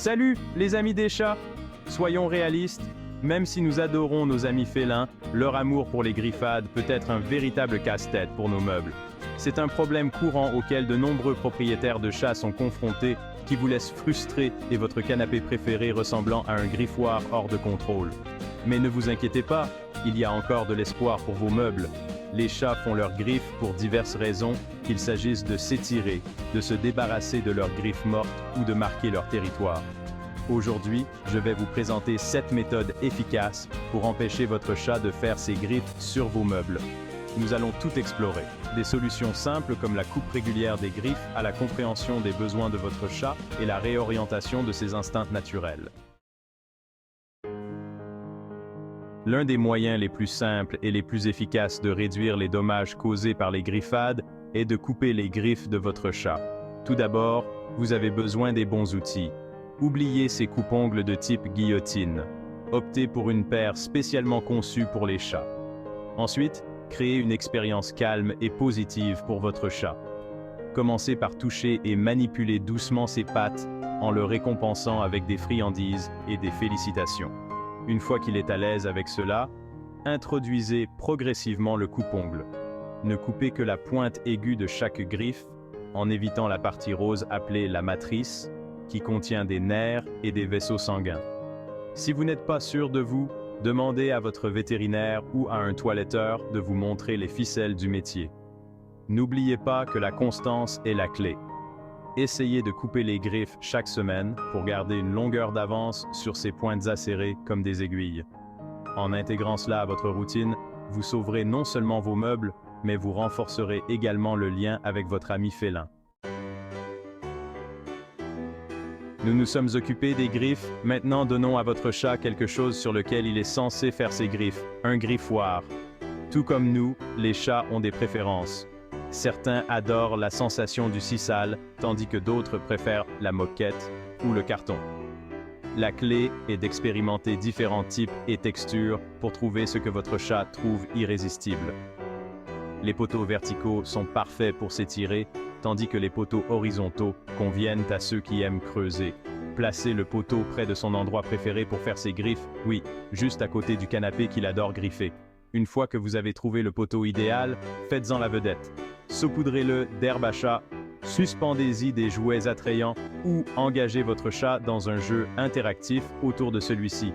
Salut les amis des chats! Soyons réalistes, même si nous adorons nos amis félins, leur amour pour les griffades peut être un véritable casse-tête pour nos meubles. C'est un problème courant auquel de nombreux propriétaires de chats sont confrontés, qui vous laisse frustré et votre canapé préféré ressemblant à un griffoir hors de contrôle. Mais ne vous inquiétez pas, il y a encore de l'espoir pour vos meubles. Les chats font leurs griffes pour diverses raisons, qu'il s'agisse de s'étirer, de se débarrasser de leurs griffes mortes ou de marquer leur territoire. Aujourd'hui, je vais vous présenter 7 méthodes efficaces pour empêcher votre chat de faire ses griffes sur vos meubles. Nous allons tout explorer. Des solutions simples comme la coupe régulière des griffes à la compréhension des besoins de votre chat et la réorientation de ses instincts naturels. L'un des moyens les plus simples et les plus efficaces de réduire les dommages causés par les griffades est de couper les griffes de votre chat. Tout d'abord, vous avez besoin des bons outils. Oubliez ces coupe-ongles de type guillotine. Optez pour une paire spécialement conçue pour les chats. Ensuite, créez une expérience calme et positive pour votre chat. Commencez par toucher et manipuler doucement ses pattes en le récompensant avec des friandises et des félicitations. Une fois qu'il est à l'aise avec cela, introduisez progressivement le coupe-ongle. Ne coupez que la pointe aiguë de chaque griffe, en évitant la partie rose appelée la matrice, qui contient des nerfs et des vaisseaux sanguins. Si vous n'êtes pas sûr de vous, demandez à votre vétérinaire ou à un toiletteur de vous montrer les ficelles du métier. N'oubliez pas que la constance est la clé. Essayez de couper les griffes chaque semaine pour garder une longueur d'avance sur ces pointes acérées comme des aiguilles. En intégrant cela à votre routine, vous sauverez non seulement vos meubles, mais vous renforcerez également le lien avec votre ami félin. Nous nous sommes occupés des griffes, maintenant donnons à votre chat quelque chose sur lequel il est censé faire ses griffes, un griffoir. Tout comme nous, les chats ont des préférences. Certains adorent la sensation du sisal, tandis que d'autres préfèrent la moquette ou le carton. La clé est d'expérimenter différents types et textures pour trouver ce que votre chat trouve irrésistible. Les poteaux verticaux sont parfaits pour s'étirer, tandis que les poteaux horizontaux conviennent à ceux qui aiment creuser. Placez le poteau près de son endroit préféré pour faire ses griffes, oui, juste à côté du canapé qu'il adore griffer. Une fois que vous avez trouvé le poteau idéal, faites-en la vedette. Saupoudrez-le d'herbe à chat, suspendez-y des jouets attrayants ou engagez votre chat dans un jeu interactif autour de celui-ci.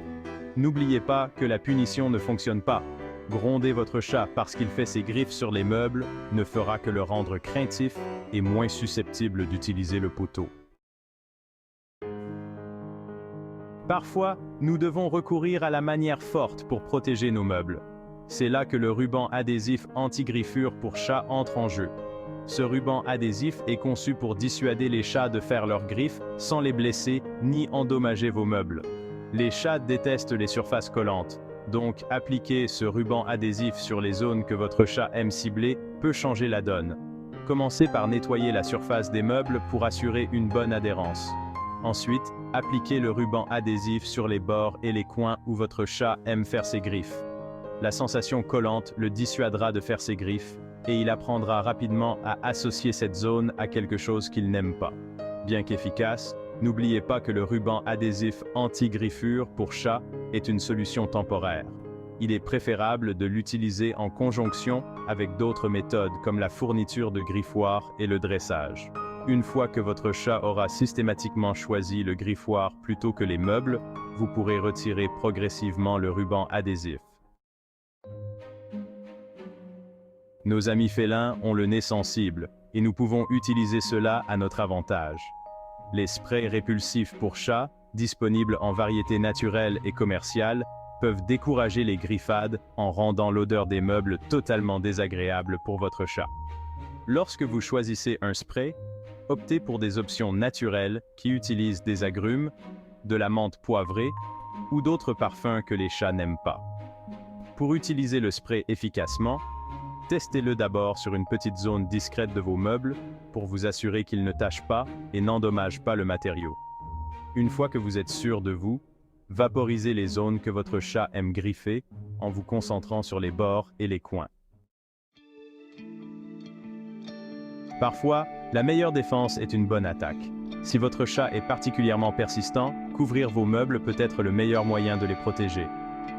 N'oubliez pas que la punition ne fonctionne pas. Gronder votre chat parce qu'il fait ses griffes sur les meubles ne fera que le rendre craintif et moins susceptible d'utiliser le poteau. Parfois, nous devons recourir à la manière forte pour protéger nos meubles. C'est là que le ruban adhésif anti-griffure pour chat entre en jeu. Ce ruban adhésif est conçu pour dissuader les chats de faire leurs griffes sans les blesser ni endommager vos meubles. Les chats détestent les surfaces collantes, donc appliquer ce ruban adhésif sur les zones que votre chat aime cibler peut changer la donne. Commencez par nettoyer la surface des meubles pour assurer une bonne adhérence. Ensuite, appliquez le ruban adhésif sur les bords et les coins où votre chat aime faire ses griffes. La sensation collante le dissuadera de faire ses griffes et il apprendra rapidement à associer cette zone à quelque chose qu'il n'aime pas. Bien qu'efficace, n'oubliez pas que le ruban adhésif anti-griffure pour chat est une solution temporaire. Il est préférable de l'utiliser en conjonction avec d'autres méthodes comme la fourniture de griffoirs et le dressage. Une fois que votre chat aura systématiquement choisi le griffoir plutôt que les meubles, vous pourrez retirer progressivement le ruban adhésif. Nos amis félins ont le nez sensible et nous pouvons utiliser cela à notre avantage. Les sprays répulsifs pour chats, disponibles en variété naturelle et commerciale, peuvent décourager les griffades en rendant l'odeur des meubles totalement désagréable pour votre chat. Lorsque vous choisissez un spray, optez pour des options naturelles qui utilisent des agrumes, de la menthe poivrée ou d'autres parfums que les chats n'aiment pas. Pour utiliser le spray efficacement, testez-le d'abord sur une petite zone discrète de vos meubles pour vous assurer qu'il ne tache pas et n'endommage pas le matériau. Une fois que vous êtes sûr de vous, vaporisez les zones que votre chat aime griffer en vous concentrant sur les bords et les coins. Parfois, la meilleure défense est une bonne attaque. Si votre chat est particulièrement persistant, couvrir vos meubles peut être le meilleur moyen de les protéger.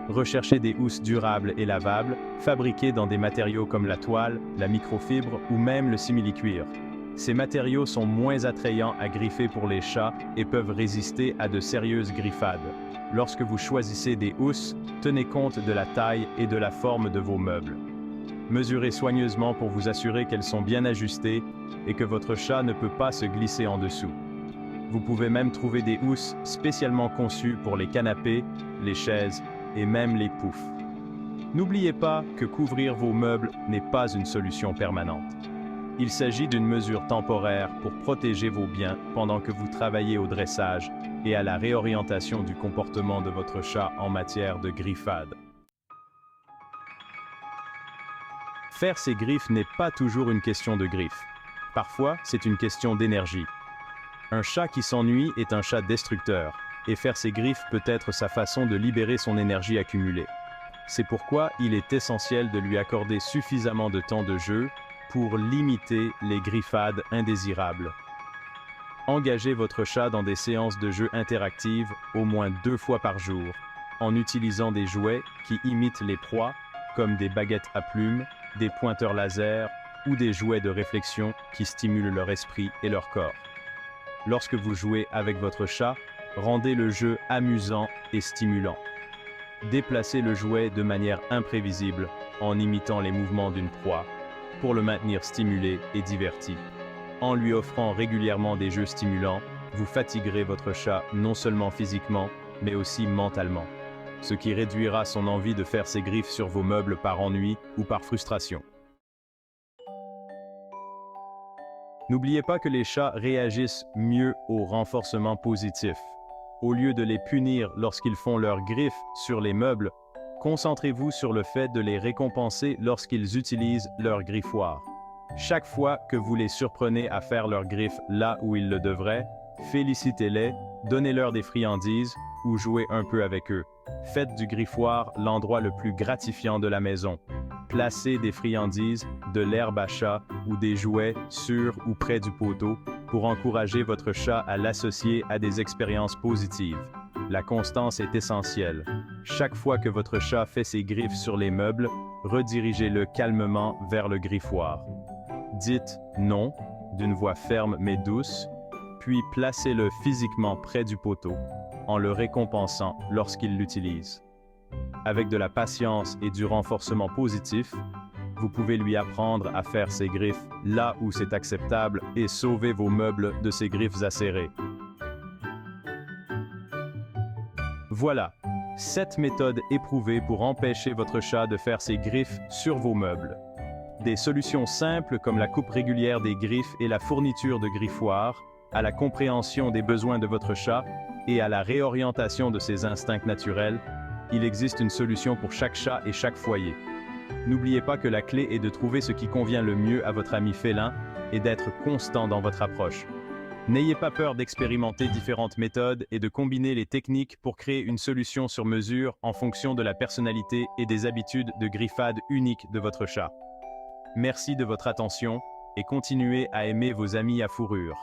Recherchez des housses durables et lavables, fabriquées dans des matériaux comme la toile, la microfibre ou même le simili-cuir. Ces matériaux sont moins attrayants à griffer pour les chats et peuvent résister à de sérieuses griffades. Lorsque vous choisissez des housses, tenez compte de la taille et de la forme de vos meubles. Mesurez soigneusement pour vous assurer qu'elles sont bien ajustées et que votre chat ne peut pas se glisser en dessous. Vous pouvez même trouver des housses spécialement conçues pour les canapés, les chaises et même les poufs. N'oubliez pas que couvrir vos meubles n'est pas une solution permanente. Il s'agit d'une mesure temporaire pour protéger vos biens pendant que vous travaillez au dressage et à la réorientation du comportement de votre chat en matière de griffade. Faire ses griffes n'est pas toujours une question de griffes. Parfois, c'est une question d'énergie. Un chat qui s'ennuie est un chat destructeur, et faire ses griffes peut être sa façon de libérer son énergie accumulée. C'est pourquoi il est essentiel de lui accorder suffisamment de temps de jeu pour limiter les griffades indésirables. Engagez votre chat dans des séances de jeu interactives au moins 2 fois par jour, en utilisant des jouets qui imitent les proies, comme des baguettes à plumes, des pointeurs laser ou des jouets de réflexion qui stimulent leur esprit et leur corps. Lorsque vous jouez avec votre chat, rendez le jeu amusant et stimulant. Déplacez le jouet de manière imprévisible en imitant les mouvements d'une proie pour le maintenir stimulé et diverti. En lui offrant régulièrement des jeux stimulants, vous fatiguerez votre chat non seulement physiquement, mais aussi mentalement, ce qui réduira son envie de faire ses griffes sur vos meubles par ennui ou par frustration. N'oubliez pas que les chats réagissent mieux au renforcement positif. Au lieu de les punir lorsqu'ils font leurs griffes sur les meubles, concentrez-vous sur le fait de les récompenser lorsqu'ils utilisent leur griffoir. Chaque fois que vous les surprenez à faire leurs griffes là où ils le devraient, félicitez-les, donnez-leur des friandises ou jouez un peu avec eux. Faites du griffoir l'endroit le plus gratifiant de la maison. Placez des friandises, de l'herbe à chat ou des jouets sur ou près du poteau pour encourager votre chat à l'associer à des expériences positives. La constance est essentielle. Chaque fois que votre chat fait ses griffes sur les meubles, redirigez-le calmement vers le griffoir. Dites « non » d'une voix ferme mais douce, puis placez-le physiquement près du poteau, en le récompensant lorsqu'il l'utilise. Avec de la patience et du renforcement positif, vous pouvez lui apprendre à faire ses griffes là où c'est acceptable et sauver vos meubles de ses griffes acérées. Voilà, 7 méthodes éprouvées pour empêcher votre chat de faire ses griffes sur vos meubles. Des solutions simples comme la coupe régulière des griffes et la fourniture de griffoirs, à la compréhension des besoins de votre chat et à la réorientation de ses instincts naturels, il existe une solution pour chaque chat et chaque foyer. N'oubliez pas que la clé est de trouver ce qui convient le mieux à votre ami félin et d'être constant dans votre approche. N'ayez pas peur d'expérimenter différentes méthodes et de combiner les techniques pour créer une solution sur mesure en fonction de la personnalité et des habitudes de griffade uniques de votre chat. Merci de votre attention et continuez à aimer vos amis à fourrure.